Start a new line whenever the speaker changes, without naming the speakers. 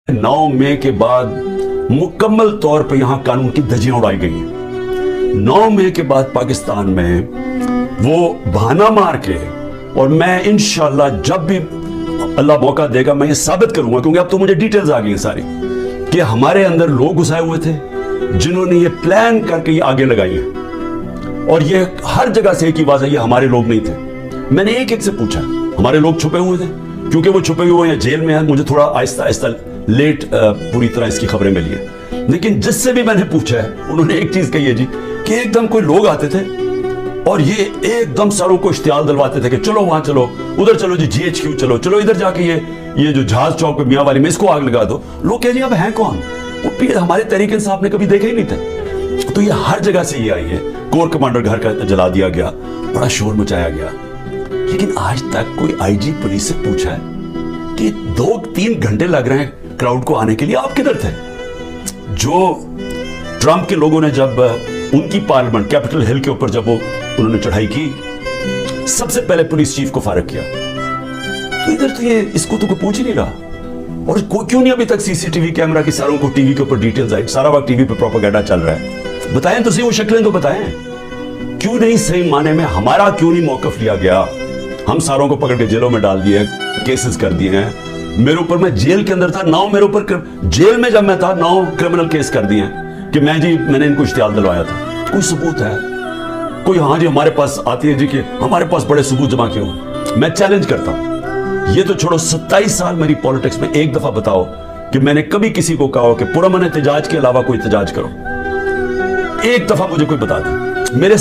9 मई के बाद मुकम्मल तौर पे यहाँ कानून की धज्जियां उड़ाई गई हैं। 9 मई के बाद पाकिस्तान में वो बहाना मार के, और मैं इंशाल्लाह जब भी अल्लाह मौका देगा मैं ये साबित करूंगा, क्योंकि अब तो मुझे डिटेल्स आ गई हैं सारी, कि हमारे अंदर लोग घुसाए हुए थे जिन्होंने ये प्लान करके ये आगे लगाई है। और ये हर जगह से एक ही आवाज है, ये हमारे लोग नहीं थे। मैंने एक एक से पूछा, हमारे लोग छुपे हुए थे, क्योंकि वो छुपे हुए हैं जेल में हैं। मुझे थोड़ा आहिस्ता आहिस्ता लेट पूरी तरह इसकी खबरें मिली है, लेकिन जिससे भी मैंने पूछा है उन्होंने एक चीज कही है जी, कि एकदम कोई लोग आते थे और ये एकदम सरों को इश्तियाल दिलवाते थे कि चलो वहां चलो, उधर चलो जी, GHQ चलो, चलो इधर जाके ये जो जहाज चौक पे मियांवाली में इसको आग लगा दो। लोग कह जी अब हैं कौन, वो पीर हमारे तहरीक इंसाफ ने कभी देखे ही नहीं थे। तो ये हर जगह से ये आई है। कोर कमांडर घर का जला दिया गया, बड़ा शोर मचाया गया, लेकिन आज तक कोई IG पुलिस से पूछा है कि 2-3 घंटे लग रहे हैं क्राउड को आने के लिए, आप किधर थे? जो ट्रंप के लोगों ने जब उनकी पार्लियामेंट कैपिटल हिल के ऊपर जब उन्होंने चढ़ाई की, सबसे पहले पुलिस चीफ को फारग किया। तो इधर तो ये इसको तो कोई पूछ ही नहीं रहा। और क्यों नहीं अभी तक CCTV कैमरा की सारों को टीवी के ऊपर डिटेल्स आई, सारा वक्त टीवी पे प्रोपेगेंडा चल रहा है। बताएं तो सही, वो शक्लें तो बताएं, क्यों नहीं सही माने में हमारा क्यों नहीं मौकफ लिया गया? हम सारों को पकड़ के जेलों में डाल दिए, केसेस कर दिए हैं। मेरे ऊपर, मैं जेल के अंदर था, 9 मेरे ऊपर जेल में जब मैं था 9 क्रिमिनल केस कर दिए हैं कि मैंने इनको इश्तियाल दिलवाया था। कोई सबूत है? कोई हाँ जी हमारे पास आती है जी कि हमारे पास बड़े सबूत जमा क्यों? मैं चैलेंज करता हूं, ये तो छोड़ो, 27 साल मेरी पॉलिटिक्स में एक दफा बताओ कि मैंने कभी किसी को कहा हो कि पुरअमन एहतजाज के अलावा कोई एहतजाज करो। एक दफा मुझे कोई बता दे। मेरे